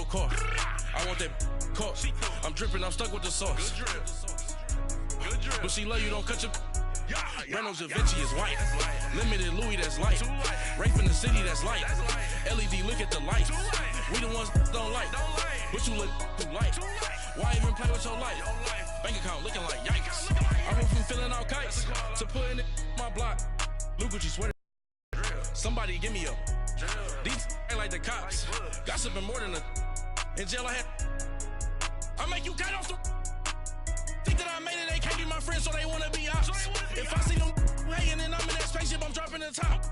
car. I want that caught. I'm dripping, I'm stuck with the sauce. Good drip. But she love you, don't cut your. Reynolds Da Vinci is white. Limited Louis, that's light. Rape in the city, that's light. LED, look at the lights. We the ones don't like. But you look too light. Why even play with your life? Bank account looking like yikes. I went from filling out kites to putting it in my block. Look what you sweater. Somebody give me a. These ain't like the cops. Gossiping more than a. In jail I had. I make you cut off the. Think that I made it, they can't be my friends, so they wanna be ops. If I see them hating and I'm in that spaceship, I'm dropping the top.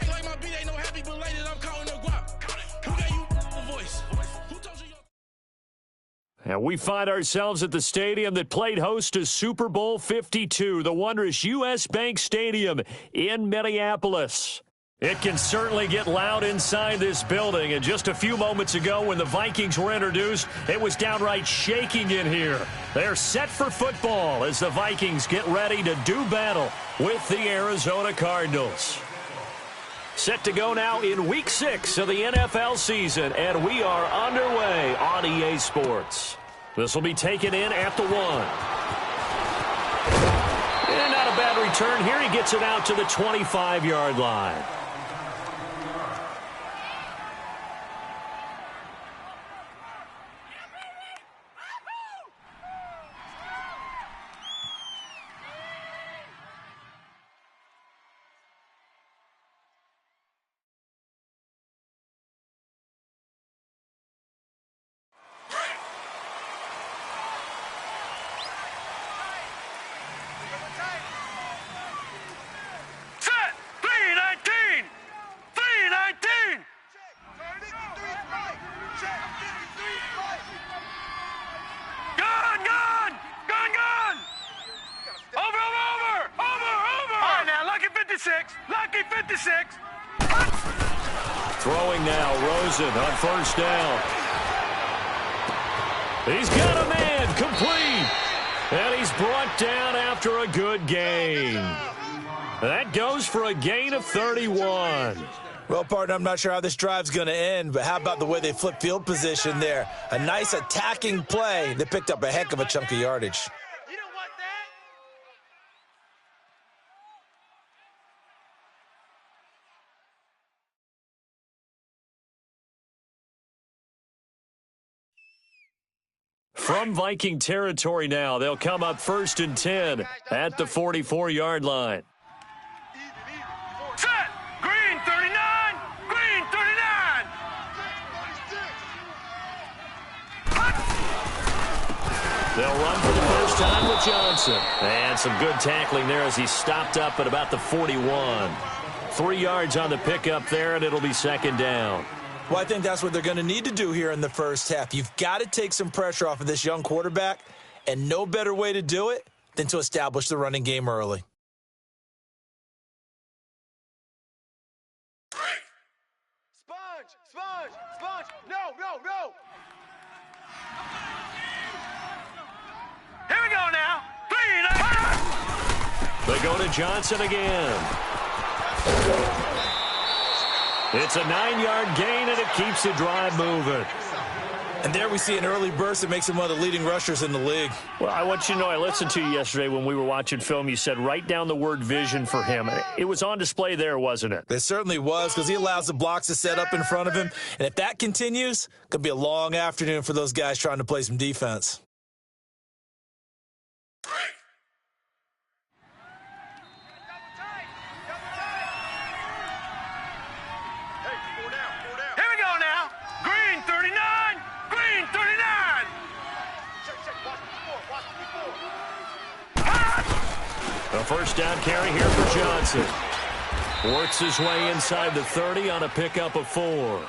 Ain't like my beat ain't no happy belated, I'm counting the guap. Who gave you a voice? Who told you? And we find ourselves at the stadium that played host to Super Bowl 52, the wondrous U.S. Bank Stadium in Minneapolis. It can certainly get loud inside this building, and just a few moments ago when the Vikings were introduced, it was downright shaking in here. They're set for football as the Vikings get ready to do battle with the Arizona Cardinals. Set to go now in Week 6 of the NFL season, and we are underway on EA Sports. This will be taken in at the 1. And not a bad return here. He gets it out to the 25-yard line. Throwing now, Rosen on first down. He's got a man, complete. And he's brought down after a good gain. That goes for a gain of 31. Well, partner, I'm not sure how this drive's going to end, but how about the way they flip field position there? A nice attacking play that picked up a heck of a chunk of yardage. From Viking territory now, they'll come up 1st and 10 at the 44-yard line. Set! Green 39! Green 39! They'll run for the first time with Johnson. And some good tackling there as he stopped up at about the 41. 3 yards on the pickup there, and it'll be 2nd down. Well, I think that's what they're going to need to do here in the first half. You've got to take some pressure off of this young quarterback, and no better way to do it than to establish the running game early. Sponge! No! Here we go now! They go to Johnson again. It's a 9-yard gain, and it keeps the drive moving. And there we see an early burst that makes him one of the leading rushers in the league. Well, I want you to know, I listened to you yesterday when we were watching film. You said write down the word vision for him. It was on display there, wasn't it? It certainly was, because he allows the blocks to set up in front of him. And if that continues, it could be a long afternoon for those guys trying to play some defense. A first down carry here for Johnson. Works his way inside the 30 on a pickup of 4.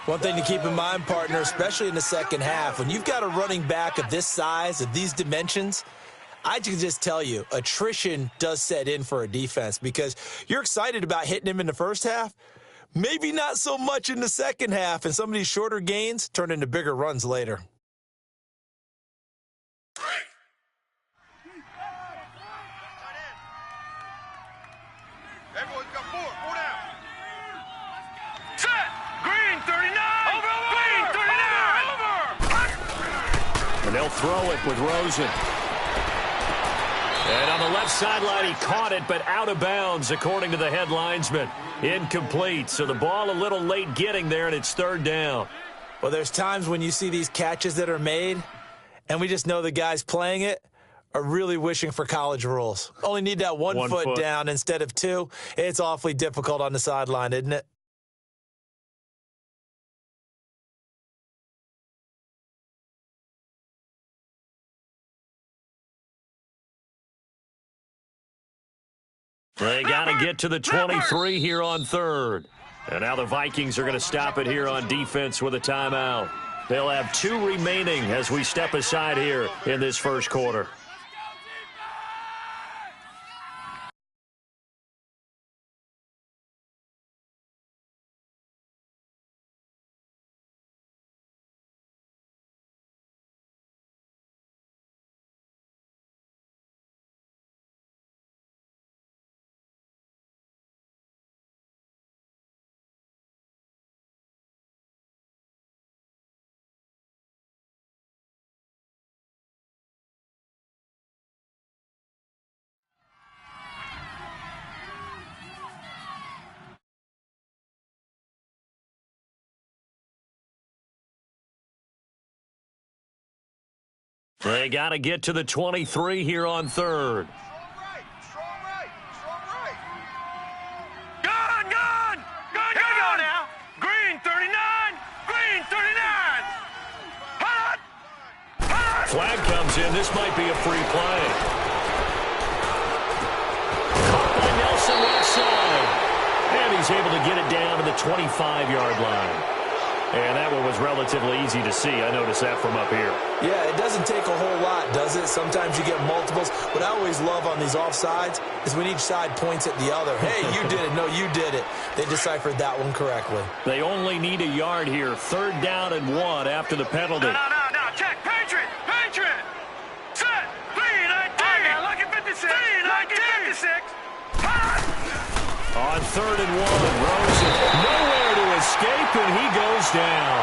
One thing to keep in mind, partner, especially in the second half, when you've got a running back of this size, of these dimensions, I can just tell you, attrition does set in for a defense because you're excited about hitting him in the first half, maybe not so much in the second half, and some of these shorter gains turn into bigger runs later. Everyone's got 4 down. Set! Green 39! Green 39! And they'll throw it with Rosen. And on the left sideline, he caught it, but out of bounds, according to the head linesman. Incomplete. So the ball a little late getting there, and it's third down. Well, there's times when you see these catches that are made, and we just know the guys playing it are really wishing for college rules. Only need that one foot down instead of two. It's awfully difficult on the sideline, isn't it? They got to get to the 23 here on third. And now the Vikings are going to stop it here on defense with a timeout. They'll have 2 remaining as we step aside here in this first quarter. They got to get to the 23 here on third. Strong right. Gun now. Green 39. Hot. Flag comes in. This might be a free play. Caught by Nelson left side. And he's able to get it down to the 25-yard line. And that one was relatively easy to see. I noticed that from up here. Yeah, it doesn't take a whole lot, does it? Sometimes you get multiples. What I always love on these offsides is when each side points at the other. Hey, you did it. No, you did it. They deciphered that one correctly. They only need a yard here. 3rd down and 1 after the penalty. No. Check. Patriot. Set. 3-19. Lucky 56. 3-19. 56. Hot. On 3rd and 1, Rosen nowhere to escape, and he goes down.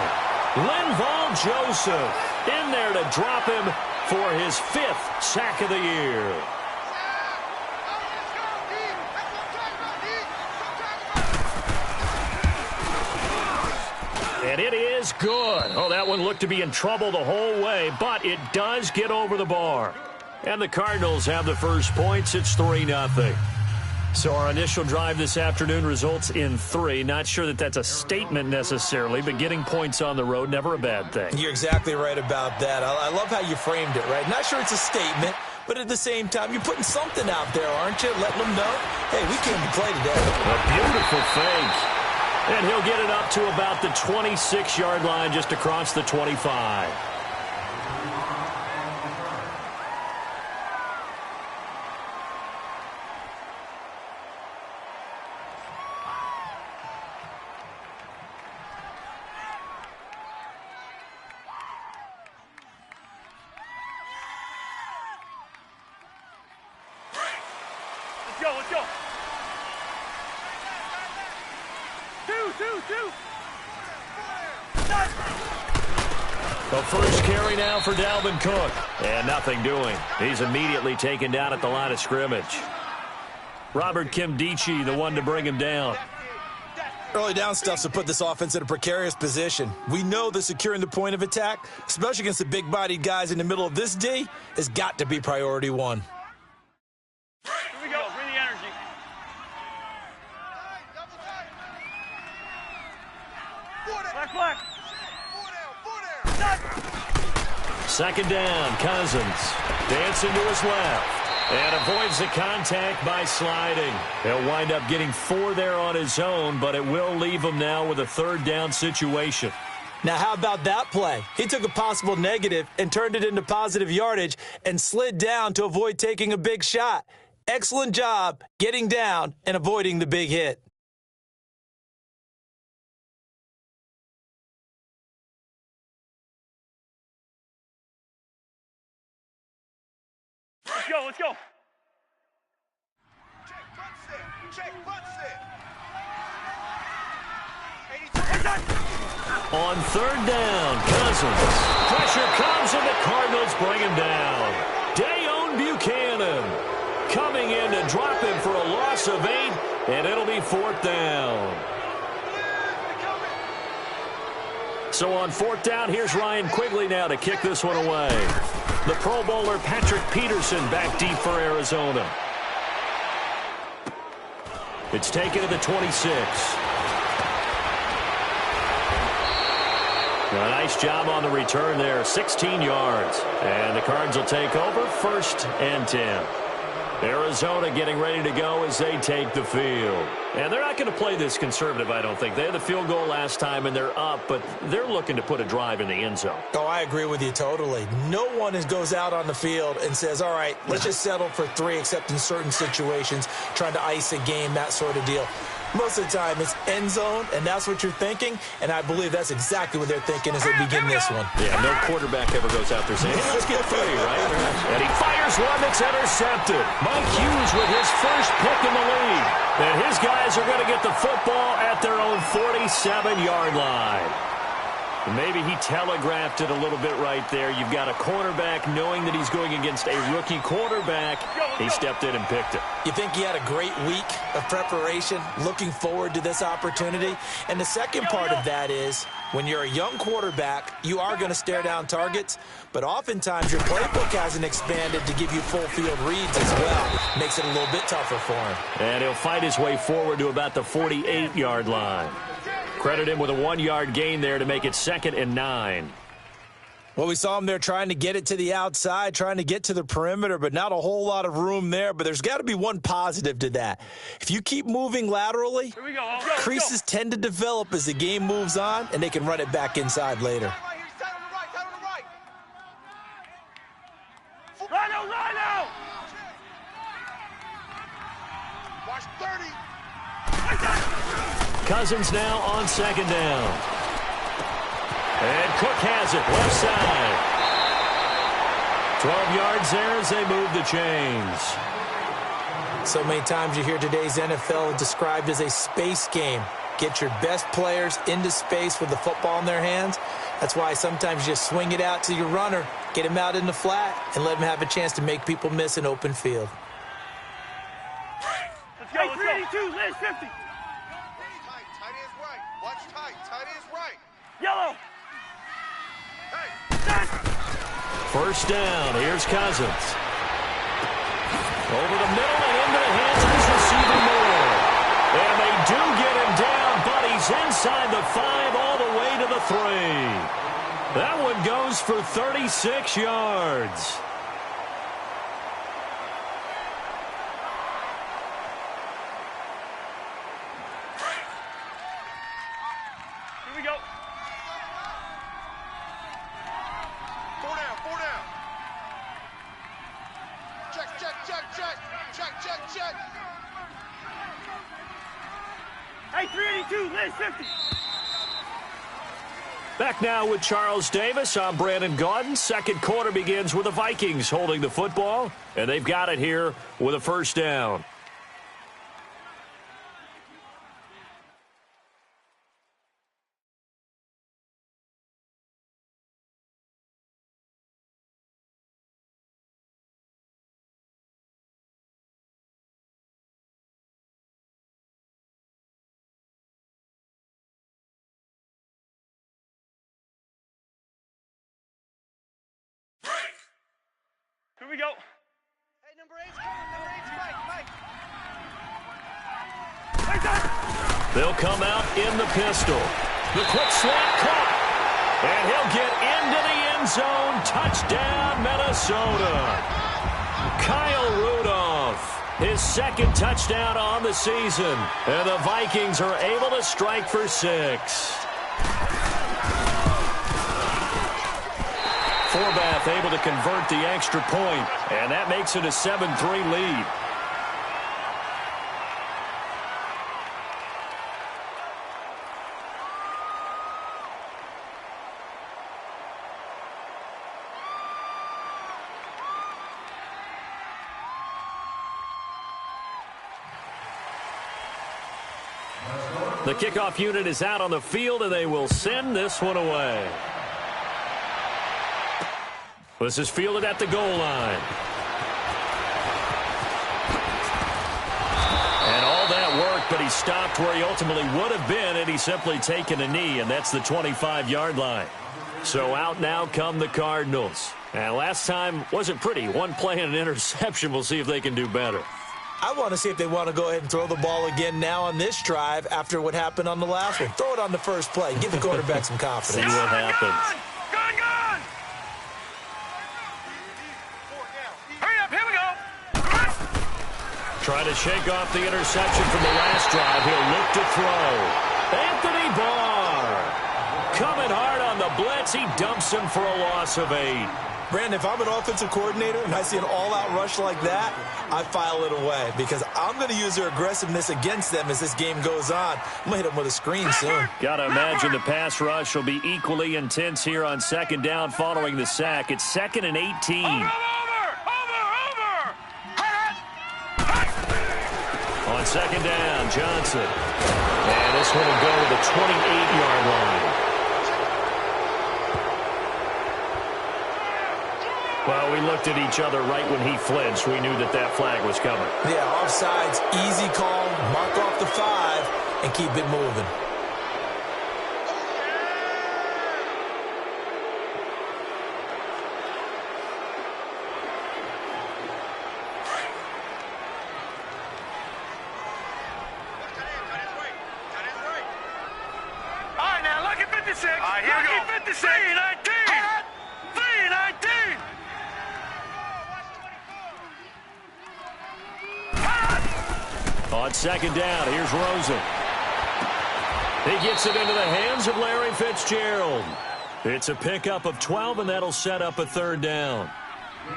Linval Joseph in there to drop him for his 5th sack of the year. And it is good. Oh, that one looked to be in trouble the whole way, but it does get over the bar. And the Cardinals have the first points. It's 3-0. So our initial drive this afternoon results in 3. Not sure that that's a statement necessarily, but getting points on the road, never a bad thing. You're exactly right about that. I love how you framed it, right? Not sure it's a statement, but at the same time, you're putting something out there, aren't you? Letting them know, hey, we came to play today. A beautiful fake. And he'll get it up to about the 26-yard line, just across the 25. Let's go. 2. The first carry now for Dalvin Cook. And nothing doing. He's immediately taken down at the line of scrimmage. Robert Kimdichie, the one to bring him down. Early down stuff's to put this offense in a precarious position. We know that securing the point of attack, especially against the big-bodied guys in the middle of this D, has got to be priority 1. Here we go. Bring the energy. Black. 2nd down, Cousins. Dancing to his left. And avoids the contact by sliding. He'll wind up getting 4 there on his own, but it will leave him now with a 3rd down situation. Now, how about that play? He took a possible negative and turned it into positive yardage and slid down to avoid taking a big shot. Excellent job getting down and avoiding the big hit. Let's go. Check, butt set. On third down, Cousins. Pressure comes, and the Cardinals bring him down. Dayon Buchanan coming in to drop him for a loss of 8, and it'll be fourth down. So on fourth down, here's Ryan Quigley now to kick this one away. The Pro Bowler Patrick Peterson back deep for Arizona. It's taken to the 26. A nice job on the return there, 16 yards. And the Cards will take over, 1st and 10. Arizona getting ready to go as they take the field. And they're not going to play this conservative, I don't think. They had the field goal last time, and they're up, but they're looking to put a drive in the end zone. Oh, I agree with you totally. No one goes out on the field and says, all right, let's just settle for 3, except in certain situations, trying to ice a game, that sort of deal. Most of the time, it's end zone, and that's what you're thinking, and I believe that's exactly what they're thinking as they begin this one. Yeah, no quarterback ever goes out there saying, hey, let's get 3, right? And he fires one that's intercepted. Mike Hughes with his first pick in the league. And his guys are going to get the football at their own 47-yard line. Maybe he telegraphed it a little bit right there. You've got a cornerback knowing that he's going against a rookie quarterback. He stepped in and picked it. You think he had a great week of preparation, looking forward to this opportunity? And the second part of that is, when you're a young quarterback, you are going to stare down targets, but oftentimes your playbook hasn't expanded to give you full field reads as well. Makes it a little bit tougher for him. And he'll fight his way forward to about the 48-yard line. Credit him with a 1-yard gain there to make it 2nd and 9. Well, we saw him there trying to get it to the outside, trying to get to the perimeter, but not a whole lot of room there. But there's got to be one positive to that. If you keep moving laterally, creases tend to develop as the game moves on, and they can run it back inside later. Rhino! Watch 30. Cousins now on 2nd down. And Cook has it, left side. 12 yards there as they move the chains. So many times you hear today's NFL described as a space game. Get your best players into space with the football in their hands. That's why sometimes you just swing it out to your runner, get him out in the flat, and let him have a chance to make people miss an open field. Let's go, 382, Liz 50. Tight is right. Watch tight. Tight is right. Yellow. Hey. First down. Here's Cousins. Over the middle and into the hands of his receiver Moore. And they do get him down, but he's inside the 5 all the way to the 3. That one goes for 36 yards. Here we go. 4 down. 4 down. Check. Hey, 382, Liz 50. Back now with Charles Davis. I'm Brandon Gaudin. Second quarter begins with the Vikings holding the football, and they've got it here with a first down. Here we go. Hey, number 8's coming. Number 8's Mike. They'll come out in the pistol. The quick slant caught. And he'll get into the end zone. Touchdown, Minnesota. Kyle Rudolph, his 2nd touchdown on the season. And the Vikings are able to strike for 6. Forbath able to convert the extra point, and that makes it a 7-3 lead. The kickoff unit is out on the field, and they will send this one away. This is fielded at the goal line. And all that work, but he stopped where he ultimately would have been, and he's simply taken a knee, and that's the 25-yard line. So out now come the Cardinals. And last time wasn't pretty. One play and an interception. We'll see if they can do better. I want to see if they want to go ahead and throw the ball again now on this drive after what happened on the last one. Throw it on the first play. Give the quarterback some confidence. See what happens. Gun! Hurry up, here we go. Trying to shake off the interception from the last drive. He'll look to throw. Anthony Barr coming hard on the blitz. He dumps him for a loss of 8. Brandon, if I'm an offensive coordinator and I see an all-out rush like that, I file it away because I'm going to use their aggressiveness against them as this game goes on. I'm going to hit them with a screen soon. Got to imagine the pass rush will be equally intense here on second down following the sack. It's 2nd and 18. Over! On second down, Johnson. And this one will go to the 28-yard line. Well, we looked at each other right when he flinched. We knew that that flag was coming. Yeah, offsides, easy call, mark off the 5, and keep it moving. All right, now, lucky 56. All right, here we go. Lucky 56. 319. 319. On second down, here's Rosen. He gets it into the hands of Larry Fitzgerald. It's a pickup of 12, and that'll set up a 3rd down.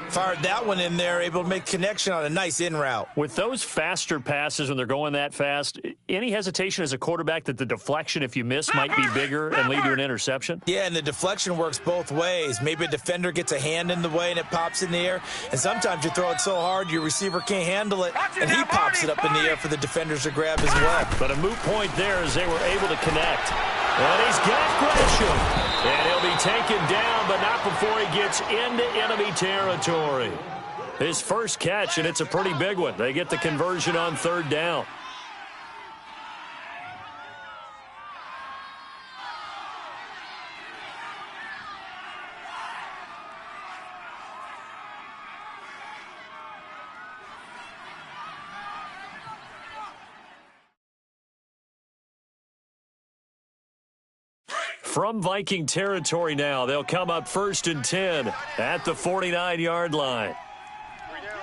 Fired that one in there, able to make connection on a nice in route. With those faster passes when they're going that fast, any hesitation as a quarterback that the deflection, if you miss, might be bigger and lead to an interception? Yeah, and the deflection works both ways. Maybe a defender gets a hand in the way and it pops in the air, and sometimes you throw it so hard your receiver can't handle it, and he pops it up in the air for the defenders to grab as well. But a moot point there as they were able to connect. And he's got Gresham. And he'll be taken down, but not before he gets into enemy territory. His first catch, and it's a pretty big one. They get the conversion on 3rd down. From Viking territory now, they'll come up 1st and 10 at the 49-yard line. 3 down.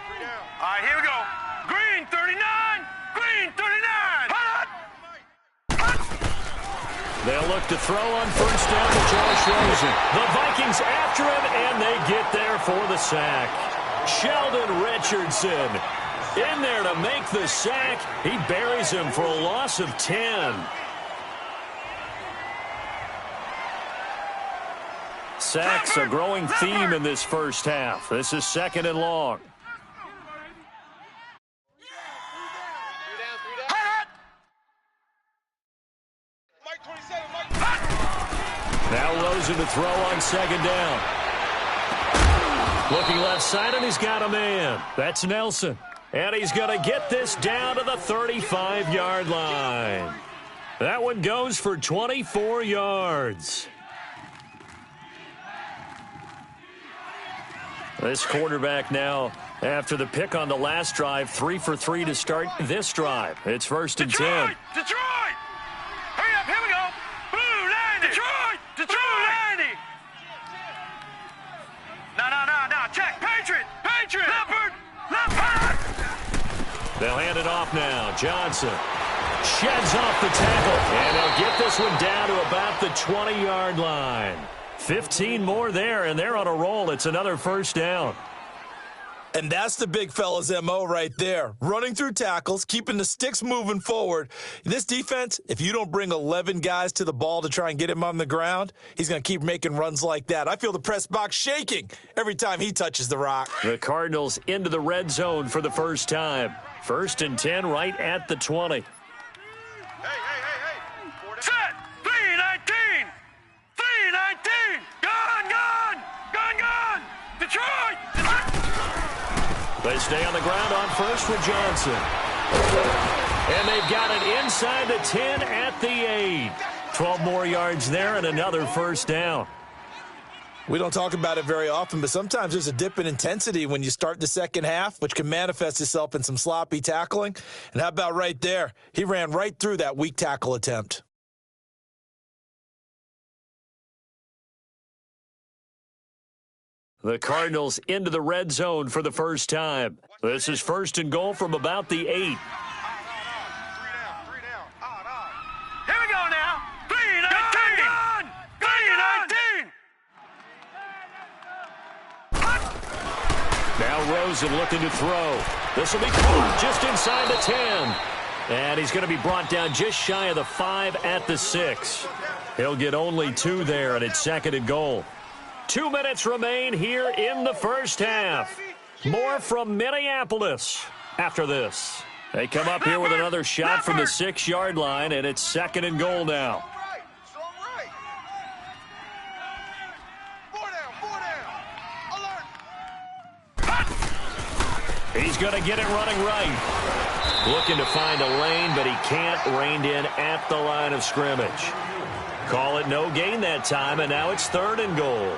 All right, here we go. Green 39. Green 39. They'll look to throw on 1st down to Josh Rosen. The Vikings after him, and they get there for the sack. Sheldon Richardson in there to make the sack. He buries him for a loss of 10. Sacks, a growing theme in this first half. This is 2nd and long. 3 down. Mike 27, Mike. Now Rosen to throw on 2nd down. Looking left side, and he's got a man. That's Nelson. And he's going to get this down to the 35-yard line. That one goes for 24 yards. This quarterback now, after the pick on the last drive, 3 for 3 to start this drive. It's 1st and 10. Detroit! Hurry up, here we go. Blue 90. Detroit! 90. No. Check. Patriot. Leopard. They'll hand it off now. Johnson sheds off the tackle. And they'll get this one down to about the 20-yard line. 15 more there, and they're on a roll. It's another 1st down. And that's the big fella's MO right there. Running through tackles, keeping the sticks moving forward. This defense, if you don't bring 11 guys to the ball to try and get him on the ground, he's going to keep making runs like that. I feel the press box shaking every time he touches the rock. The Cardinals into the red zone for the first time. 1st and 10 right at the 20. Hey. They stay on the ground on first with Johnson. And they've got it inside the 10 at the 8. 12 more yards there and another first down. We don't talk about it very often, but sometimes there's a dip in intensity when you start the second half, which can manifest itself in some sloppy tackling. And how about right there? He ran right through that weak tackle attempt. The Cardinals into the red zone for the first time. This is first and goal from about the 8. Here we go now. 3-19. 3-19. Now Rosen looking to throw. This will be caught just inside the 10. And he's going to be brought down just shy of the 5 at the 6. He'll get only 2 there, and it's second and goal. 2 minutes remain here in the first half. More from Minneapolis after this. They come up here with another shot from the 6-yard line, and it's second and goal now. He's going to get it running right. Looking to find a lane, but he can't. Reined in at the line of scrimmage. Call it no gain that time, and now it's third and goal.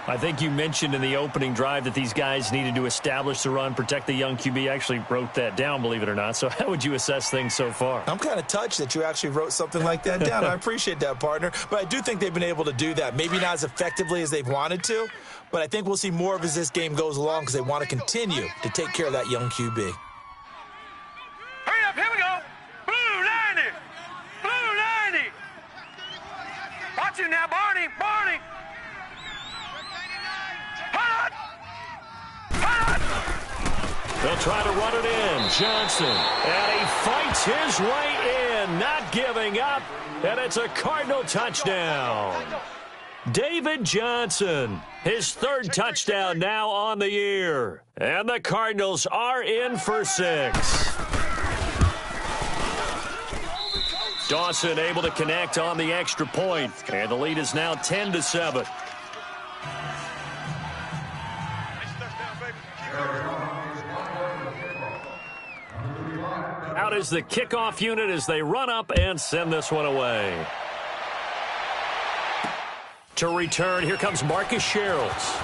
I think you mentioned in the opening drive that these guys needed to establish the run, protect the young QB. I actually wrote that down, believe it or not. So how would you assess things so far? I'm kind of touched that you actually wrote something like that down. I appreciate that, partner. But I do think they've been able to do that. Maybe not as effectively as they've wanted to, but I think we'll see more of as this game goes along because they want to continue to take care of that young QB. Hurry up, here we go. Blue 90. Blue 90. Watch it now, Barney. Barney. They'll try to run it in. Johnson. And he fights his way in, not giving up. And it's a Cardinal touchdown. David Johnson, his third touchdown now on the year. And the Cardinals are in for 6. Dawson able to connect on the extra point. And the lead is now 10-7. Out is the kickoff unit as they run up and send this one away. To return, here comes Marcus Sherrills.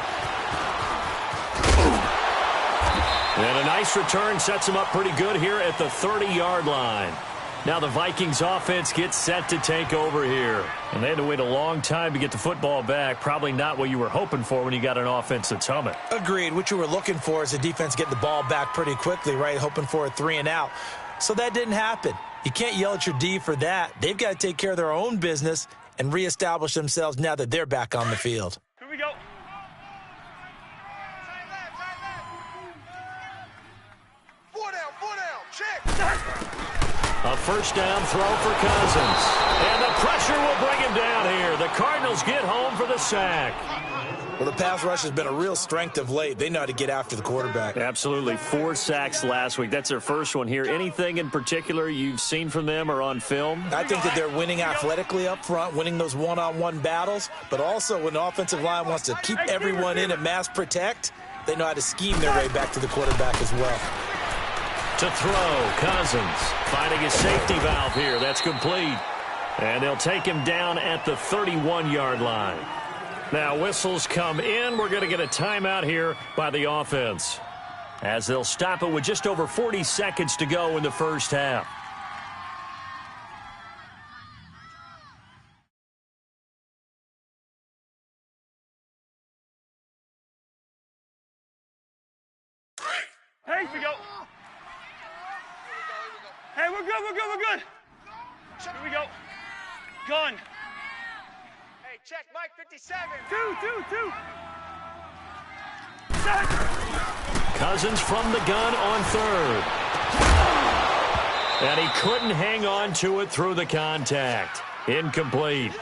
And a nice return sets him up pretty good here at the 30-yard line. Now the Vikings offense gets set to take over here. And they had to wait a long time to get the football back. Probably not what you were hoping for when you got an offense that's humming. Agreed. What you were looking for is the defense getting the ball back pretty quickly, right? Hoping for a 3-and-out. So that didn't happen. You can't yell at your D for that. They've got to take care of their own business and reestablish themselves now that they're back on the field. Here we go. Four down, check. A first down throw for Cousins. And the pressure will bring him down here. The Cardinals get home for the sack. Well, the pass rush has been a real strength of late. They know how to get after the quarterback. Absolutely. 4 sacks last week. That's their first one here. Anything in particular you've seen from them or on film? I think that they're winning athletically up front, winning those one-on-one battles, but also when the offensive line wants to keep everyone in and mass protect, they know how to scheme their way back to the quarterback as well. To throw, Cousins finding his safety valve here. That's complete. And they'll take him down at the 31-yard line. Now whistles come in. We're going to get a timeout here by the offense, as they'll stop it with just over 40 seconds to go in the first half. Hey, we go. Hey, we're good. Here we go. Gun. Hey, check Mike 57. Two. Cousins from the gun on third. And he couldn't hang on to it through the contact. Incomplete.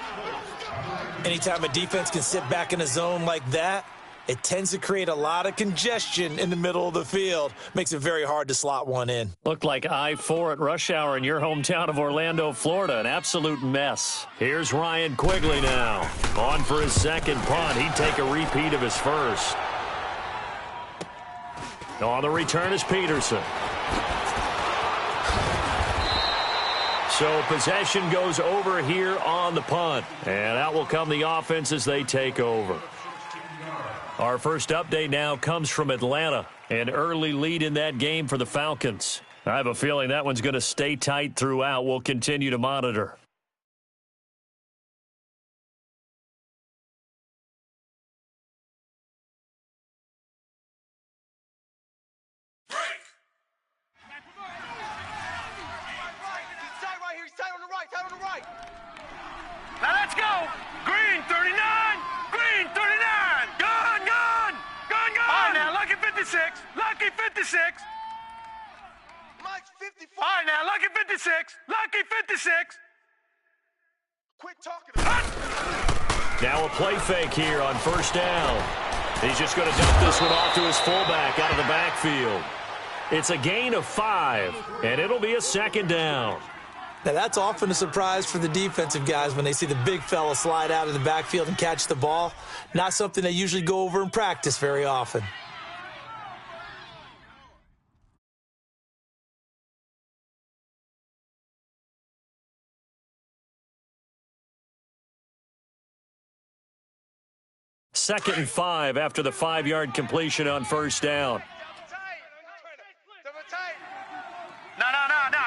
Anytime a defense can sit back in a zone like that, it tends to create a lot of congestion in the middle of the field. Makes it very hard to slot one in. Looked like I-4 at rush hour in your hometown of Orlando, Florida. An absolute mess. Here's Ryan Quigley now. On for his second punt. He'd take a repeat of his first. On the return is Peterson. So possession goes over here on the punt. And out will come the offense as they take over. Our first update now comes from Atlanta. An early lead in that game for the Falcons. I have a feeling that one's going to stay tight throughout. We'll continue to monitor. Now let's go. Green 39. Green 39. Gun, gun. Gun, gun. All right, now, Lucky 56. Lucky 56. Mike's 54. All right, now, Lucky 56. Lucky 56. Quit talking about it. Now a play fake here on first down. He's just going to dump this one off to his fullback out of the backfield. It's a gain of 5, and it'll be a second down. Now, that's often a surprise for the defensive guys when they see the big fella slide out of the backfield and catch the ball. Not something they usually go over in practice very often. Second and 5 after the 5-yard completion on first down. No.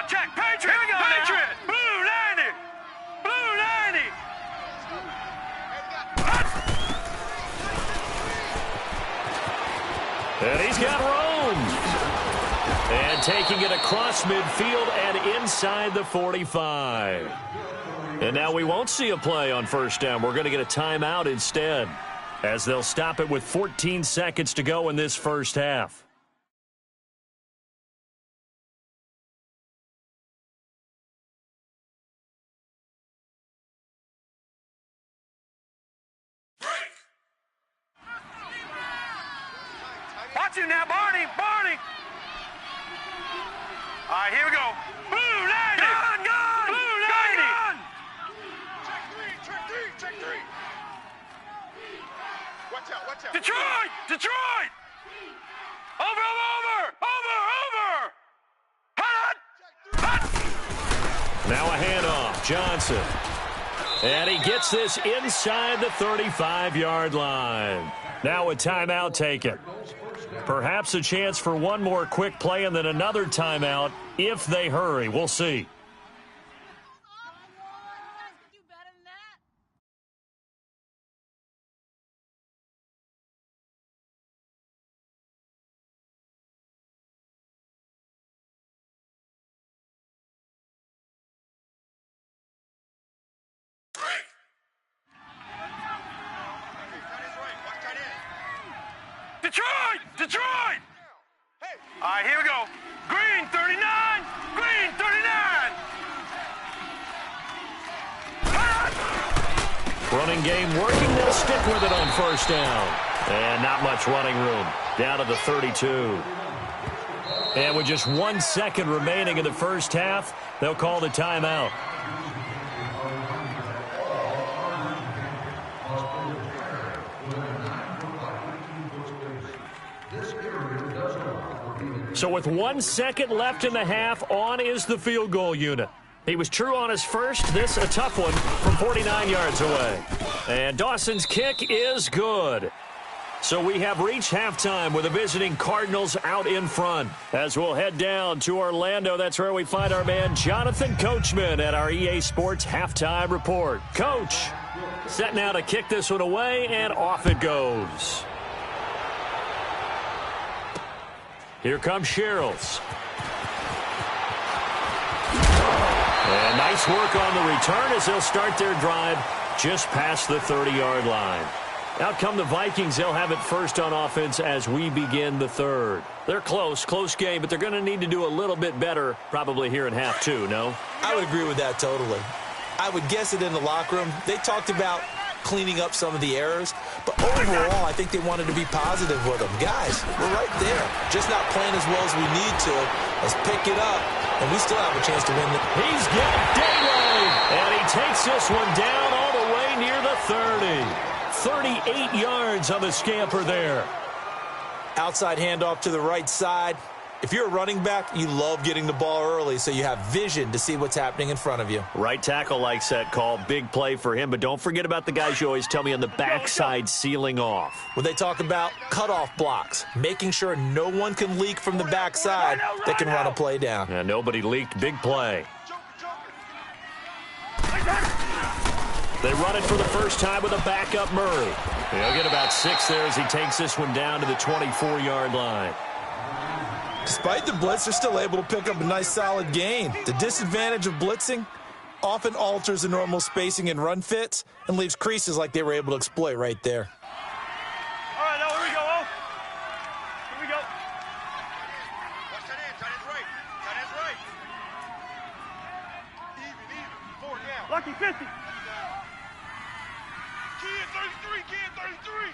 Check. Patriot. Here we go. Patriot. Now. Blue 90. Blue 90. And he's got room. And taking it across midfield and inside the 45. And now we won't see a play on first down. We're going to get a timeout instead, as they'll stop it with 14 seconds to go in this first half. Watch him now, Barney. All right, here we go. Blue 90. Gun. Blue 90. Check three. Watch out. Detroit. Over. Hut. Now a handoff. Johnson. And he gets this inside the 35-yard line. Now a timeout taken. Perhaps a chance for one more quick play and then another timeout if they hurry. We'll see. Detroit. Hey. All right, here we go. Green 39. Running game working. They'll stick with it on first down. And not much running room. Down to the 32. And with just 1 second remaining in the first half, they'll call the timeout. So with 1 second left in the half, on is the field goal unit. He was true on his first. This a tough one from 49 yards away. And Dawson's kick is good. So we have reached halftime with the visiting Cardinals out in front. As we'll head down to Orlando, that's where we find our man Jonathan Coachman at our EA Sports Halftime Report. Coach, set now to kick this one away, and off it goes. Here comes Sherrills. And nice work on the return as they'll start their drive just past the 30-yard line. Out come the Vikings. They'll have it first on offense as we begin the third. They're close game, but they're going to need to do a little bit better probably here in half two, no? I would agree with that totally. I would guess it in the locker room. They talked about cleaning up some of the errors, but overall, I think they wanted to be positive with them. Guys, we're right there. Just not playing as well as we need to. Let's pick it up, and we still have a chance to win. He's got daylight, and he takes this one down all the way near the 30. 38 yards on the scamper there. Outside handoff to the right side. If you're a running back, you love getting the ball early so you have vision to see what's happening in front of you. Right tackle likes that call. Big play for him, but don't forget about the guys you always tell me on the backside sealing off. When they talk about cutoff blocks, making sure no one can leak from the backside that can run a play down. Yeah, nobody leaked. Big play. They run it for the first time with a backup Murray. He'll get about 6 there as he takes this one down to the 24-yard line. Despite the blitz, they're still able to pick up a nice solid gain. The disadvantage of blitzing often alters the normal spacing and run fits and leaves creases like they were able to exploit right there. All right, now here we go, oh. Here we go. Watch tight end. Tight end's right. Tight end's right. Even. 4 down. Lucky 50. Kid 33. Kid 33.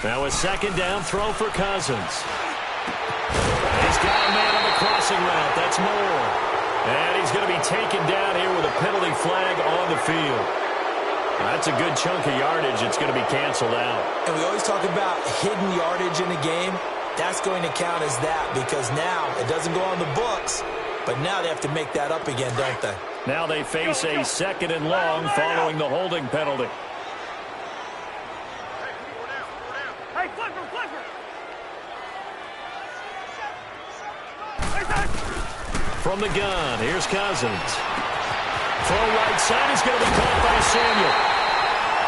Now a second down throw for Cousins. He's got a man on the crossing route. That's Moore. And he's going to be taken down here with a penalty flag on the field. That's a good chunk of yardage. It's going to be canceled out. And we always talk about hidden yardage in a game. That's going to count as that because now it doesn't go on the books, but now they have to make that up again, don't they? Now they face a second and long following the holding penalty. Hey, flipper. From the gun, here's Cousins. Throw right side is going to be caught by Samuel.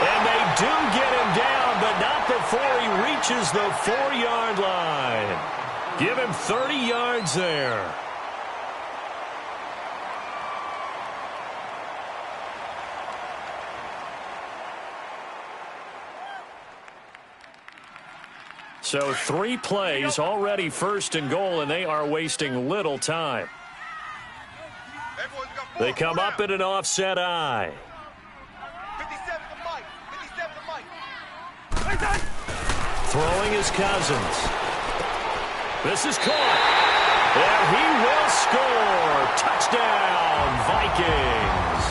And they do get him down, but not before he reaches the 4-yard line. Give him 30 yards there. So 3 plays, already first and goal, and they are wasting little time. They come up in an offset eye. 57 to Mike. 57 to Mike. Throwing is Cousins. This is caught. And he will score. Touchdown, Vikings.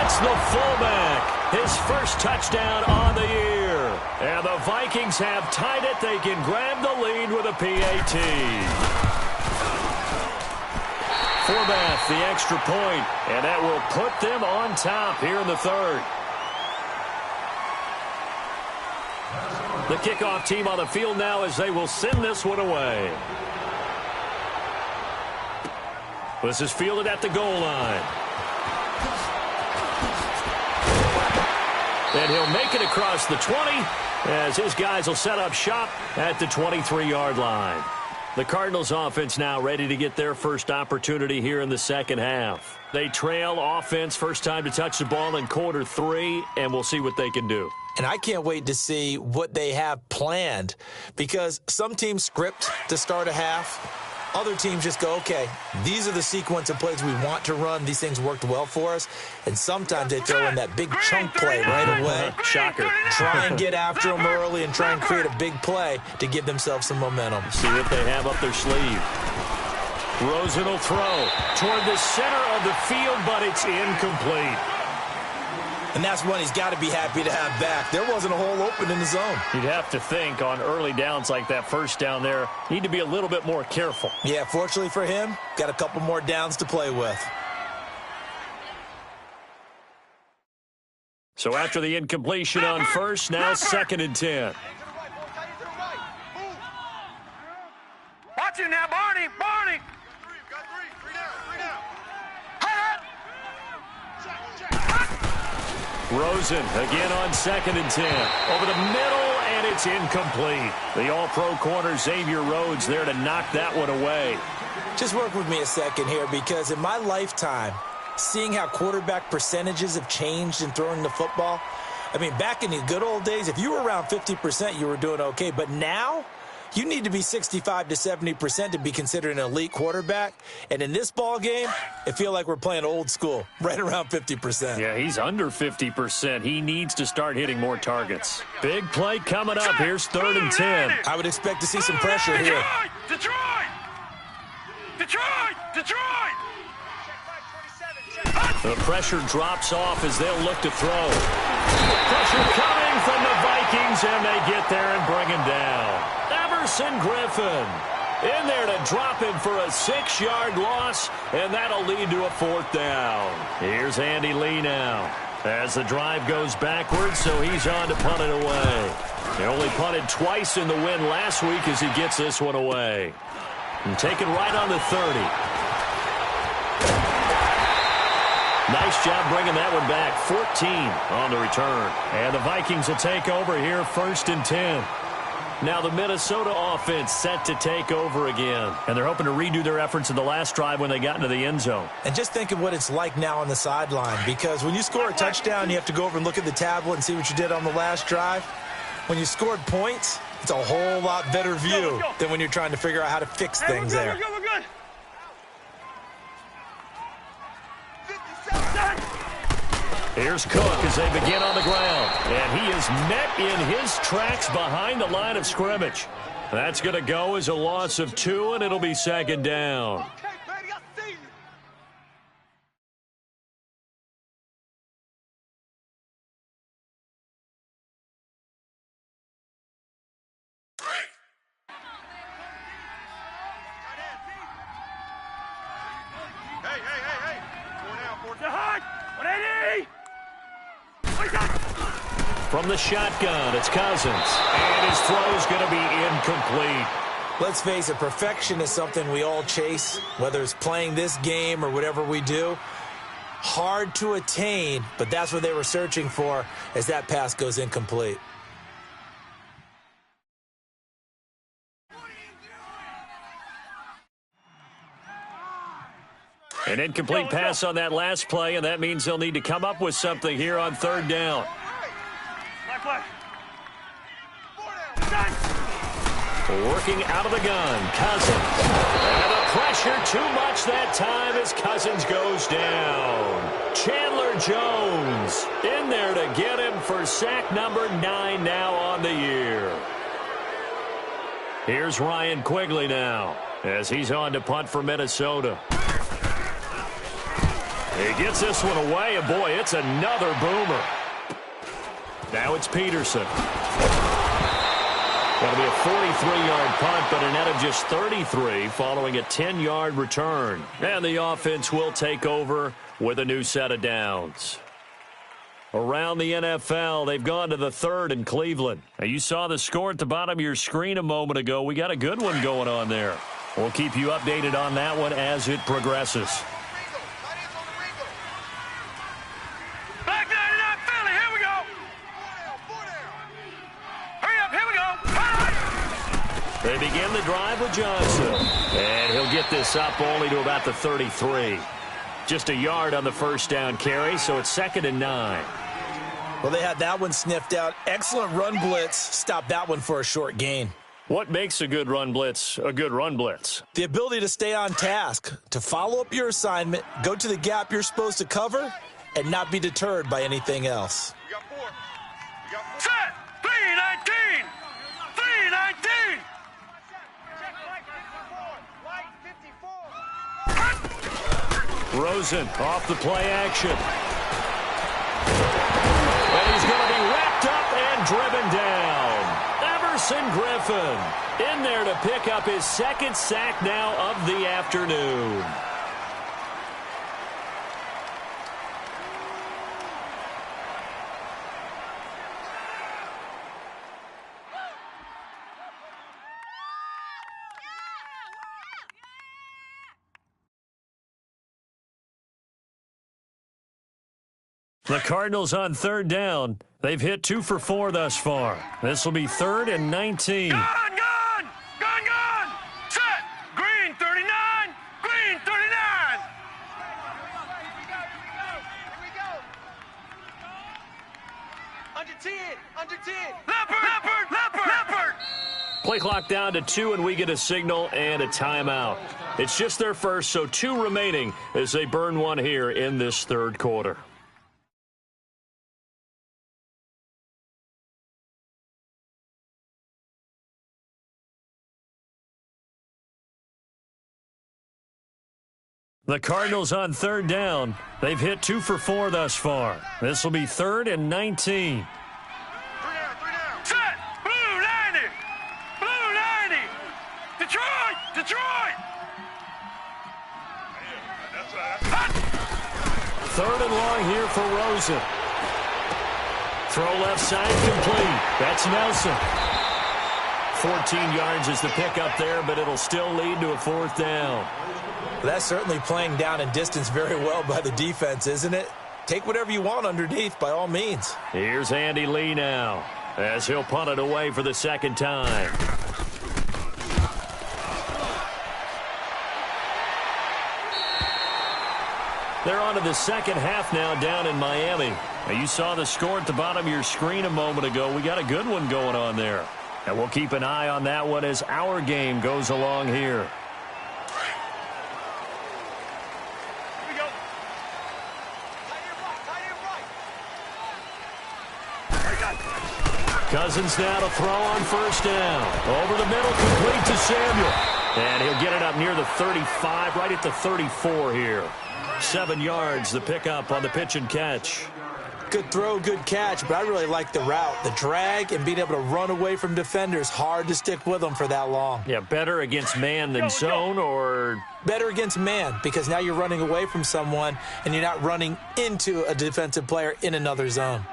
It's the fullback. His first touchdown on the year. And the Vikings have tied it. They can grab the lead with a PAT. Forbath, the extra point, and that will put them on top here in the third. The kickoff team on the field now as they will send this one away. This is fielded at the goal line. And he'll make it across the 20 as his guys will set up shop at the 23-yard line. The Cardinals offense now ready to get their first opportunity here in the second half. They trail offense first time to touch the ball in quarter 3, and we'll see what they can do. And I can't wait to see what they have planned because some teams script to start a half. Other teams just go, okay, these are the sequence of plays we want to run. These things worked well for us. And sometimes they throw in that big chunk play right away. Shocker. Try and get after them early and try and create a big play to give themselves some momentum. See what they have up their sleeve. Rosen will throw toward the center of the field, but it's incomplete. And that's one he's got to be happy to have back. There wasn't a hole open in the zone. You'd have to think on early downs like that first down there, need to be a little bit more careful. Yeah, fortunately for him, got a couple more downs to play with. So after the incompletion on first, now 2nd and 10. Watch it now, Barney. Got three down. Rosen again on 2nd and 10. Over the middle, and it's incomplete. The all-pro corner, Xavier Rhodes, there to knock that one away. Just work with me a second here because in my lifetime, seeing how quarterback percentages have changed in throwing the football, I mean, back in the good old days, if you were around 50%, you were doing okay. But now, you need to be 65 to 70% to be considered an elite quarterback. And in this ball game, it feels like we're playing old school, right around 50%. Yeah, he's under 50%. He needs to start hitting more targets. Big play coming up. Here's 3rd and 10. I would expect to see some pressure here. Detroit! The The pressure drops off as they'll look to throw. Pressure coming from the Vikings, and they get there and bring him down. Everson Griffin in there to drop him for a 6-yard loss, and that'll lead to a 4th down. Here's Andy Lee now as the drive goes backwards, so he's on to punt it away. He only punted twice in the win last week as he gets this one away. And take it right on the 30. Nice job bringing that one back. 14 on the return. And the Vikings will take over here 1st and 10. Now the Minnesota offense set to take over again. And they're hoping to redo their efforts in the last drive when they got into the end zone. And just think of what it's like now on the sideline, because when you score a touchdown, you have to go over and look at the tablet and see what you did on the last drive. When you scored points, it's a whole lot better view than when you're trying to figure out how to fix things there. We're good. Here's Cook as they begin on the ground. And he is met in his tracks behind the line of scrimmage. That's going to go as a loss of 2, and it'll be 2nd down. Okay, baby, I see you. Hey. 4 down, 4 down. Hard. 180. From the shotgun, it's Cousins. And his throw's going to be incomplete. Let's face it, perfection is something we all chase, whether it's playing this game or whatever we do. Hard to attain, but that's what they were searching for as that pass goes incomplete. An incomplete pass on that last play, and that means they'll need to come up with something here on 3rd down. Play. Working out of the gun, Cousins. And the pressure too much that time as Cousins goes down. Chandler Jones in there to get him for sack number 9 now on the year. Here's Ryan Quigley now as he's on to punt for Minnesota. He gets this one away, and boy, it's another boomer. Now it's Peterson. That'll be a 43-yard punt, but a net of just 33 following a 10-yard return. And the offense will take over with a new set of downs. Around the NFL, they've gone to the 3rd in Cleveland. Now, you saw the score at the bottom of your screen a moment ago. We got a good one going on there. We'll keep you updated on that one as it progresses. They begin the drive with Johnson. And he'll get this up only to about the 33. Just a yard on the 1st down carry, so it's 2nd and 9. Well, they had that one sniffed out. Excellent run blitz. Stop that one for a short gain. What makes a good run blitz a good run blitz? The ability to stay on task, to follow up your assignment, go to the gap you're supposed to cover, and not be deterred by anything else. We got 4. We got 4. Set. 319. 319. Rosen off the play action. And he's going to be wrapped up and driven down. Everson Griffin in there to pick up his 2nd sack now of the afternoon. The Cardinals on 3rd down. They've hit 2 for 4 thus far. This will be 3rd and 19. Gone! Set! Green 39! Green 39! Here we go. Under 10. Leopard! Play clock down to 2, and we get a signal and a timeout. It's just their first, so 2 remaining as they burn one here in this 3rd quarter. The Cardinals on third down. They've hit 2 for 4 thus far. This will be 3rd and 19. 3 down, 3 down. Set! Blue 90! Blue 90! Detroit! Detroit! Hot! 3rd and long here for Rosen. Throw left side complete. That's Nelson. 14 yards is the pickup there, but it'll still lead to a 4th down. That's certainly playing down and distance very well by the defense, isn't it? Take whatever you want underneath, by all means. Here's Andy Lee now, as he'll punt it away for the 2nd time. They're on to the 2nd half now down in Miami. Now, you saw the score at the bottom of your screen a moment ago. We got a good one going on there. And we'll keep an eye on that one as our game goes along here. Cousins now to throw on 1st down. Over the middle, complete to Samuel. And he'll get it up near the 35, right at the 34 here. 7 yards, the pickup on the pitch and catch. Good throw, good catch, but I really like the route. The drag and being able to run away from defenders, hard to stick with them for that long. Yeah, better against man than zone, or? Better against man, because now you're running away from someone and you're not running into a defensive player in another zone.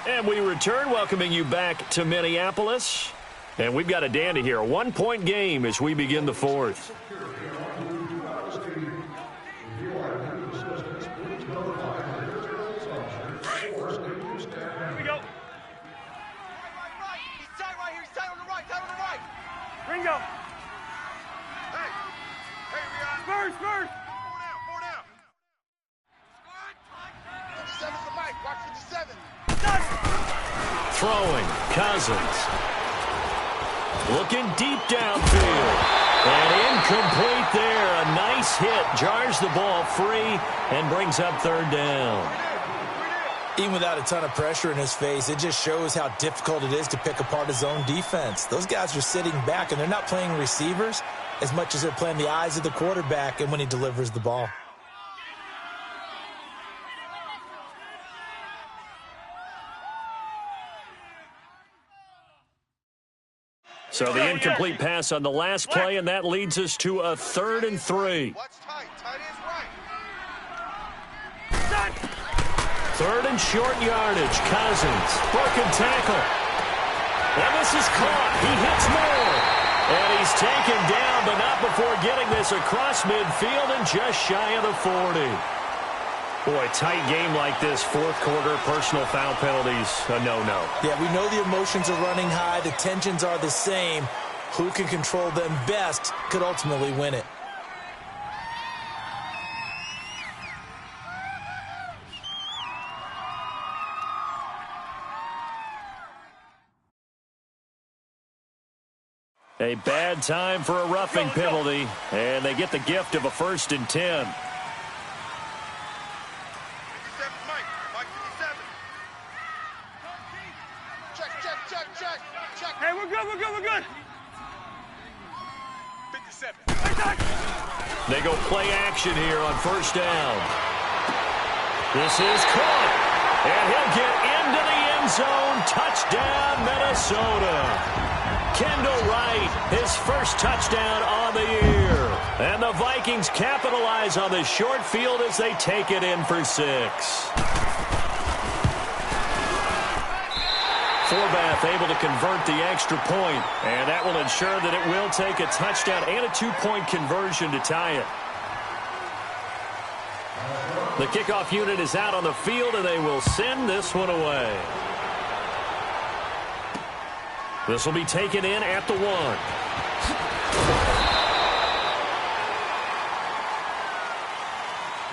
And we return, welcoming you back to Minneapolis. And we've got a dandy here. A 1-point game as we begin the 4th. Ringo! Hey, we are. Spurs! 4 down. 57's the mic. Watch 57. Throwing, Cousins. Looking deep downfield. And incomplete there. A nice hit. Jars the ball free and brings up 3rd down. Even without a ton of pressure in his face, it just shows how difficult it is to pick apart his own defense. Those guys are sitting back, and they're not playing receivers as much as they're playing the eyes of the quarterback and when he delivers the ball. So the incomplete pass on the last play, and that leads us to a 3rd and 3. Watch tight. Tight ends right. 3rd and short yardage. Cousins. Broken tackle. And this is caught. He hits more. And he's taken down, but not before getting this across midfield and just shy of the 40. Boy, tight game like this, 4th quarter, personal foul penalties, a no-no. Yeah, we know the emotions are running high. The tensions are the same. Who can control them best could ultimately win it. A bad time for a roughing penalty, and they get the gift of a 1st and 10. 57's Mike. Mike 57. Check. Hey, we're good. 57. They go play action here on 1st down. This is caught, and he'll get into the end zone. Touchdown, Minnesota. Kendall Wright, his first touchdown on the year. And the Vikings capitalize on the short field as they take it in for 6. Forbath able to convert the extra point, and that will ensure that it will take a touchdown and a 2-point conversion to tie it. The kickoff unit is out on the field, and they will send this one away. This will be taken in at the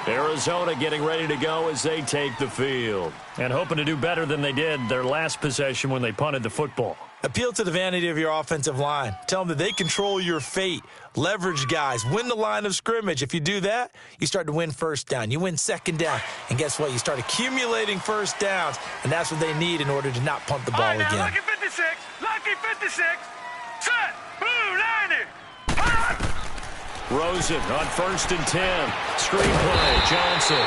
1. Arizona getting ready to go as they take the field. And hoping to do better than they did their last possession when they punted the football. Appeal to the vanity of your offensive line. Tell them that they control your fate. Leverage guys. Win the line of scrimmage. If you do that, you start to win 1st down. You win 2nd down. And guess what? You start accumulating 1st downs. And that's what they need in order to not punt the ball All right, now, again. Lucky 56. Set. Blue 90. Hot. Rosen on 1st and 10. Screenplay, Johnson.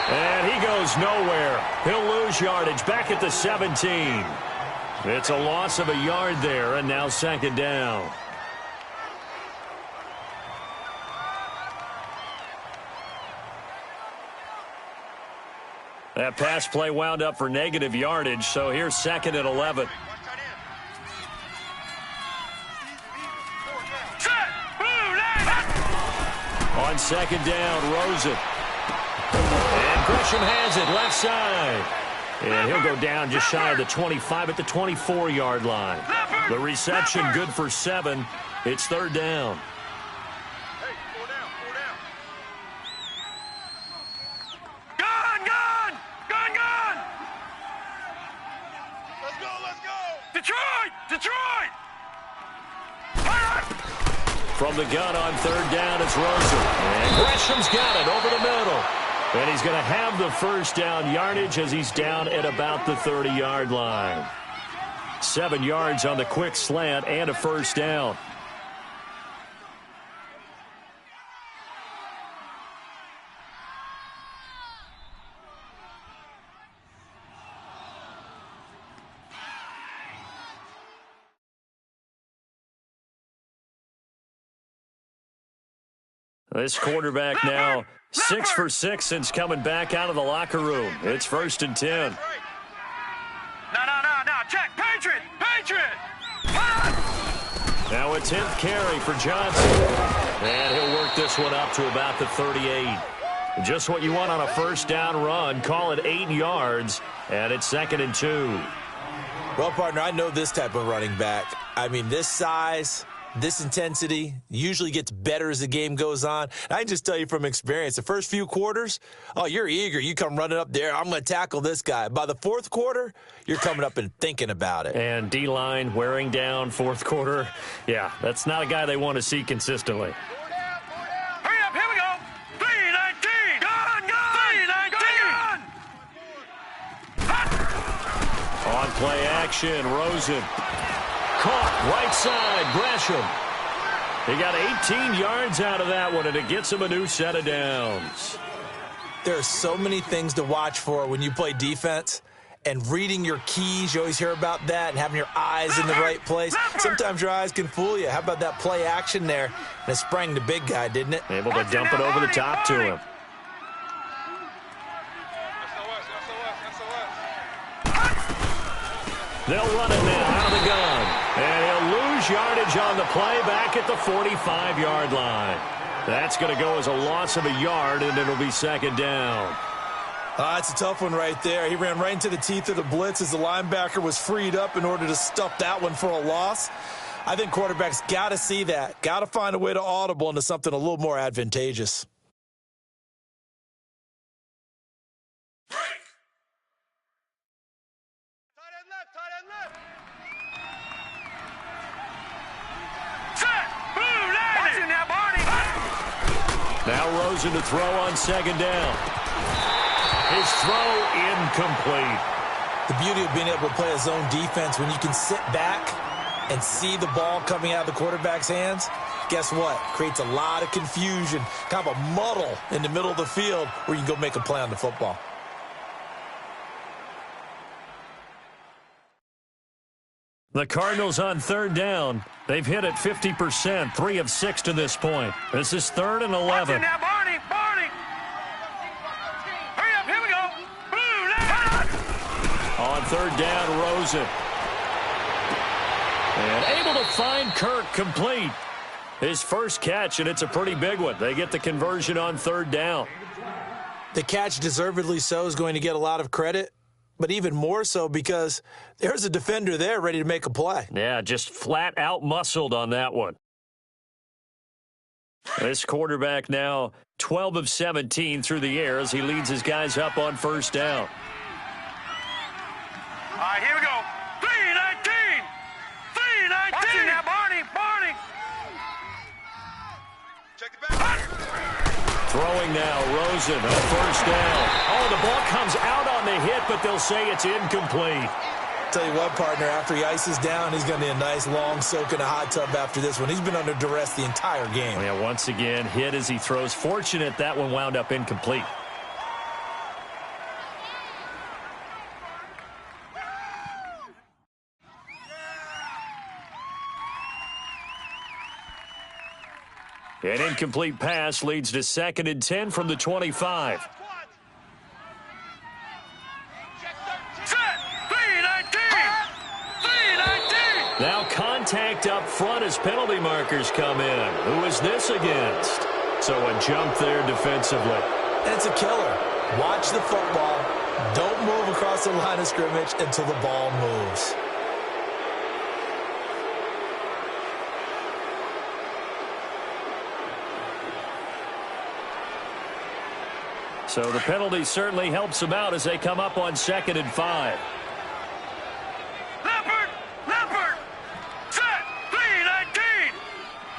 And he goes nowhere. He'll lose yardage back at the 17. It's a loss of a yard there, and now 2nd down. That pass play wound up for negative yardage, so here's 2nd and 11. On 2nd down, Rosen. And Gresham has it left side. And he'll go down just shy of the 25 at the 24-yard line. The reception good for 7. It's 3rd down. Detroit! From the gun on 3rd down, it's Rosen. And Gresham's got it over the middle. And he's going to have the 1st down yardage as he's down at about the 30-yard line. 7 yards on the quick slant and a 1st down. This quarterback now 6 for 6 since coming back out of the locker room. It's 1st and 10. No. Check. Patriot. Now a 10th carry for Johnson. And he'll work this one up to about the 38. Just what you want on a 1st down run. Call it 8 yards. And it's 2nd and 2. Well, partner, I know this type of running back. I mean, this size, this intensity usually gets better as the game goes on. I can just tell you from experience, the first few quarters, oh, you're eager. You come running up there. I'm going to tackle this guy. By the 4th quarter, you're coming up and thinking about it. And D-line wearing down 4th quarter. Yeah, that's not a guy they want to see consistently. Hurry up, here we go. 319. Gun. 319. On play action, Rosen. Caught right side, Gresham. He got 18 yards out of that one, and it gets him a new set of downs. There are so many things to watch for when you play defense. And reading your keys, you always hear about that, and having your eyes in the right place. Sometimes your eyes can fool you. How about that play action there? And it sprang the big guy, didn't it? Able to dump it over the top to him. They'll run it now out of the gun. And he'll lose yardage on the play back at the 45-yard line. That's going to go as a loss of a yard, and it'll be 2nd down. That's a tough one right there. He ran right into the teeth of the blitz as the linebacker was freed up in order to stuff that one for a loss. I think quarterbacks got to see that. Got to find a way to audible into something a little more advantageous. Now Rosen to throw on 2nd down. His throw incomplete. The beauty of being able to play a zone defense, when you can sit back and see the ball coming out of the quarterback's hands, guess what? Creates a lot of confusion, kind of a muddle in the middle of the field where you can go make a play on the football. The Cardinals on 3rd down. They've hit it 50%, 3 of 6 to this point. This is 3rd and 11. Now, Barney! Hurry up, here we go! On 3rd down, Rosen. And able to find Kirk complete. His first catch, and it's a pretty big one. They get the conversion on 3rd down. The catch, deservedly so, is going to get a lot of credit. But even more so because there's a defender there ready to make a play. Yeah, just flat out muscled on that one. This quarterback now 12 of 17 through the air as he leads his guys up on 1st down. All right, here we go. 319. Watch it now, Barney. Check the back. Throwing now, Rosen on 1st down. Oh, the ball comes out on the hit, but they'll say it's incomplete. Tell you what, partner, after he ices down, he's going to need a nice long soak in a hot tub after this one. He's been under duress the entire game. Yeah, once again, hit as he throws. Fortunate that one wound up incomplete. An incomplete pass leads to 2nd and 10 from the 25. Now contact up front as penalty markers come in. Who is this against? So a jump there defensively. And it's a killer. Watch the football. Don't move across the line of scrimmage until the ball moves. So the penalty certainly helps them out as they come up on 2nd and 5. Leopard, set, 319,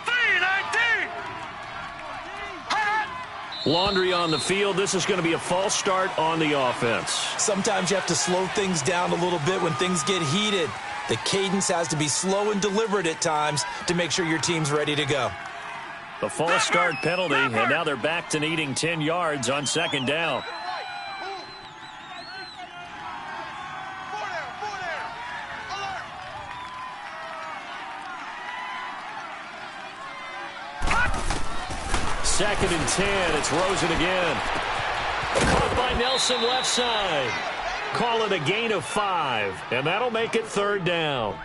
319. Laundry on the field. This is going to be a false start on the offense. Sometimes you have to slow things down a little bit when things get heated. The cadence has to be slow and deliberate at times to make sure your team's ready to go. The false start penalty, and now they're back to needing 10 yards on 2nd down. Second and 10. It's Rosen again. Caught by Nelson left side. Call it a gain of 5, and that'll make it 3rd down.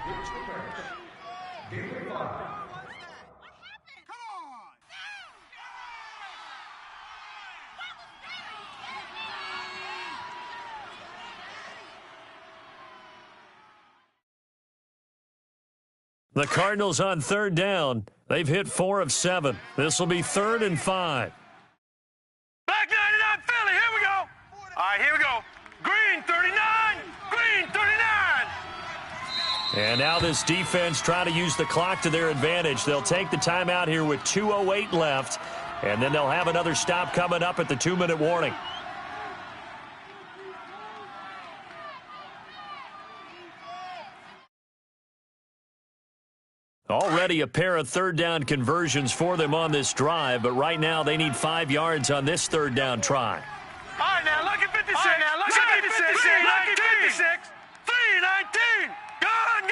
The Cardinals on 3rd down. They've hit 4 of 7. This will be 3rd and 5. Back 99 Philly, here we go. All right, here we go. Green 39, green 39. And now this defense trying to use the clock to their advantage. They'll take the timeout here with 2:08 left, and then they'll have another stop coming up at the 2-minute warning. Already a pair of 3rd down conversions for them on this drive, but right now they need 5 yards on this 3rd down try. All right, now look at 56. All right, now look at 56. Look at 56. 319. Gone.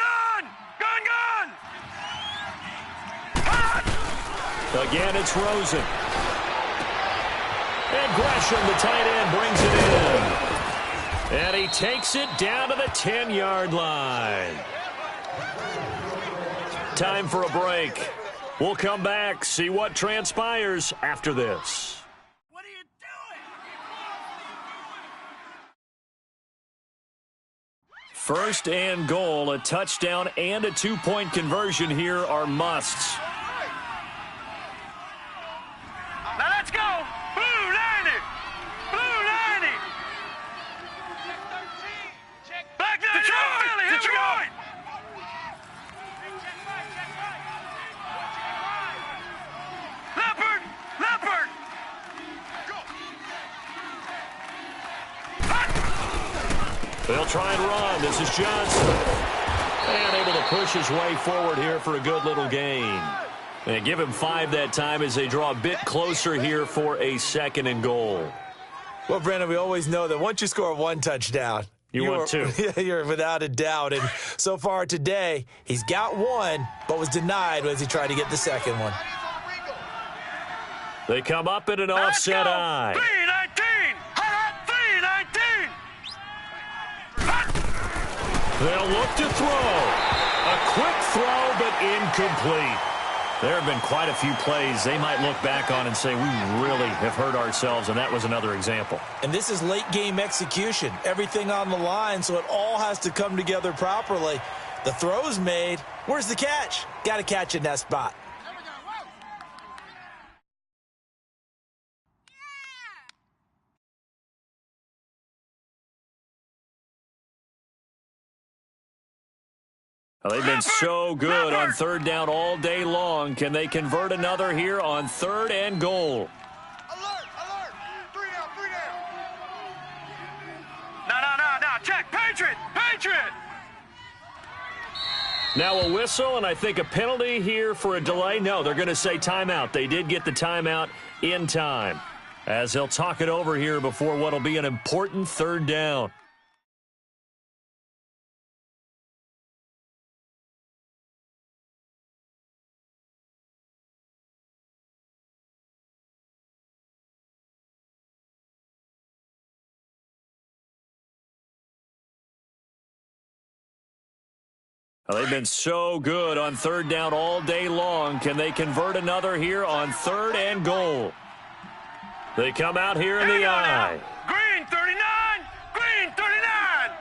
Hot. Again, it's Rosen. And Gresham, the tight end, brings it in. And he takes it down to the 10-yard line. Time for a break. We'll come back, see what transpires after this. What are you doing? 1st and goal, a touchdown and a 2-point conversion here are musts. Now let's go. Blue 90. Blue 90. Back 99 Philly, here we go. Leopard! They'll try and run. This is Johnson. And able to push his way forward here for a good little gain. And give him 5 that time as they draw a bit closer here for a 2nd and goal. Well, Brandon, we always know that once you score 1 touchdown, you want 2. You're without a doubt. And so far today, he's got 1, but was denied as he tried to get the 2nd one. They come up in an offset eye. 319. 319. They'll look to throw. A quick throw, but incomplete. There have been quite a few plays they might look back on and say, we really have hurt ourselves, and that was another example. And this is late-game execution. Everything on the line, so it all has to come together properly. The throw's made. Where's the catch? Got to catch in that spot. Well, they've been so good on 3rd down all day long. Can they convert another here on 3rd and goal? Alert! 3 down! No. Check. Patriot! Now a whistle, and I think a penalty here for a delay. No, they're going to say timeout. They did get the timeout in time, as they'll talk it over here before what will be an important third down. Well, they've been so good on third down all day long. Can they convert another here on third and goal? They come out here in the eye. Green 39! Green 39!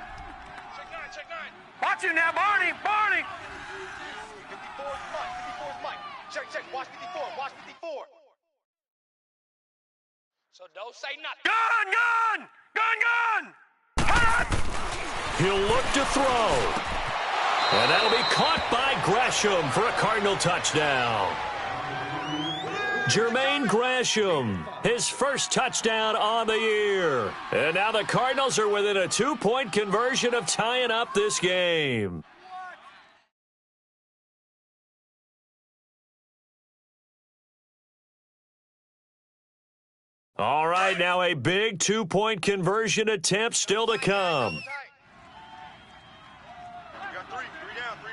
Check 9. Watch it now, Barney! 54 is Mike. 54 is Mike. Check. Watch 54. Watch 54. So don't say nothing. Gun! He'll look to throw. And that'll be caught by Gresham for a Cardinal touchdown. Jermaine Gresham, his first touchdown on the year. And now the Cardinals are within a 2-point conversion of tying up this game. All right, now a big 2-point conversion attempt still to come.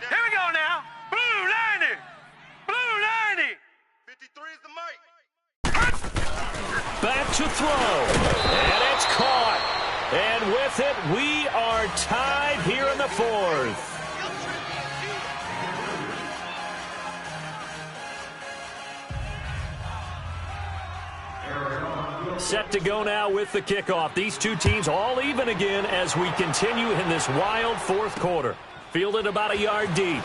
Here we go now. Blue 90. 53 is the mic. Back to throw. And it's caught. And with it, we are tied here in the fourth. Set to go now with the kickoff. These two teams all even again as we continue in this wild fourth quarter. Fielded about a yard deep.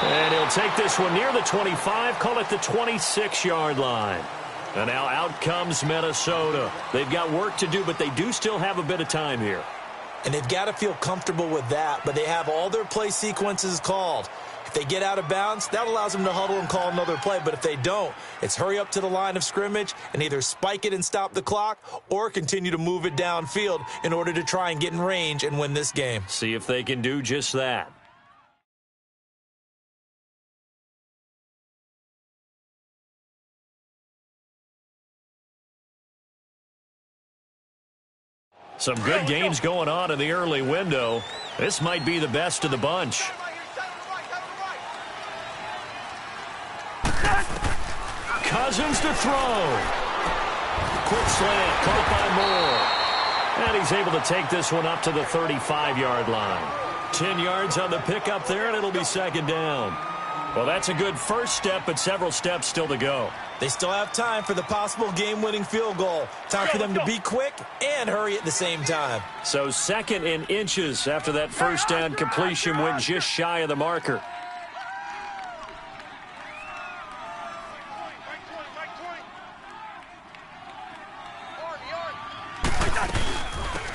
And he'll take this one near the 25, call it the 26-yard line. And now out comes Minnesota. They've got work to do, but they do still have a bit of time here. And they've got to feel comfortable with that, but they have all their play sequences called. If they get out of bounds, that allows them to huddle and call another play. But if they don't, it's hurry up to the line of scrimmage and either spike it and stop the clock or continue to move it downfield in order to try and get in range and win this game. See if they can do just that. Some good games going on in the early window. This might be the best of the bunch. Cousins to throw. Quick slant, caught by Moore. And he's able to take this one up to the 35-yard line. 10 yards on the pickup there, and it'll be second down. Well, that's a good first step, but several steps still to go. They still have time for the possible game-winning field goal. Time for them to be quick and hurry at the same time. So second in inches after that first down completion went just shy of the marker.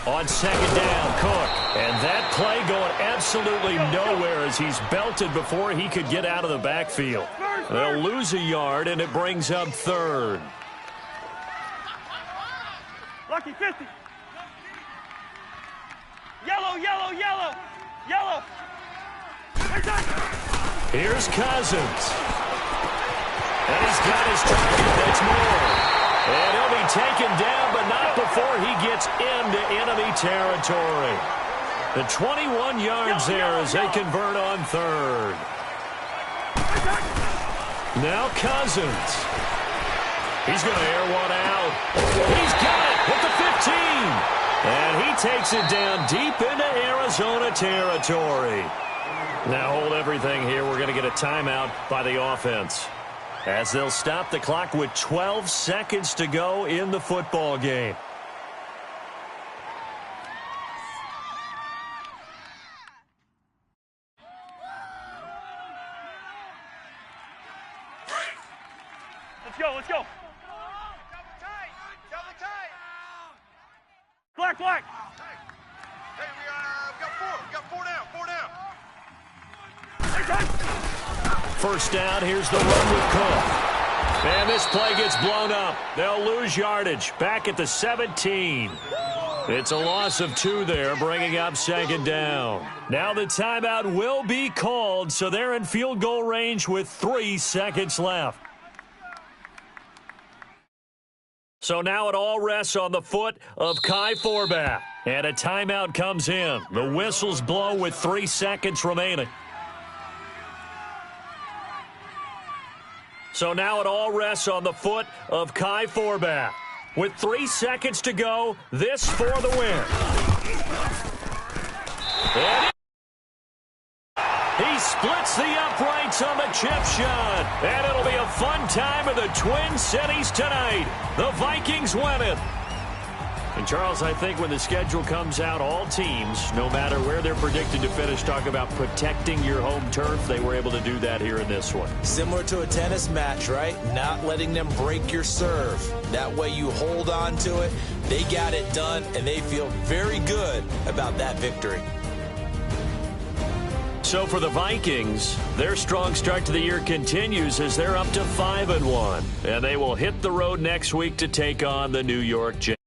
On second down, Cook. And that play going absolutely nowhere as he's belted before he could get out of the backfield. They'll lose a yard, and it brings up third. Lucky 50. Yellow. Here's Cousins. And he's got his target. That's Moore. And he'll be taken down, but not before he gets into enemy territory. The 21 yards there as they convert on third. Now Cousins. He's going to air one out. He's got it with the 15. And he takes it down deep into Arizona territory. Now hold everything here. We're going to get a timeout by the offense, as they'll stop the clock with 12 seconds to go in the football game. Let's go. Double tight. Black. Hey, we got four down. First down, here's the run with Cook. And this play gets blown up. They'll lose yardage back at the 17. It's a loss of 2 there, bringing up second down. Now the timeout will be called, so they're in field goal range with 3 seconds left. So now it all rests on the foot of Kai Forbath. And a timeout comes in. The whistles blow with 3 seconds remaining. So now it all rests on the foot of Kai Forbath. With 3 seconds to go, this for the win. And he splits the uprights on the chip shot. And it'll be a fun time in the Twin Cities tonight. The Vikings win it. And, Charles, I think when the schedule comes out, all teams, no matter where they're predicted to finish, talk about protecting your home turf. They were able to do that here in this one. Similar to a tennis match, right? Not letting them break your serve. That way you hold on to it. They got it done, and they feel very good about that victory. So for the Vikings, their strong start to the year continues as they're up to 5-1. And they will hit the road next week to take on the New York Jets.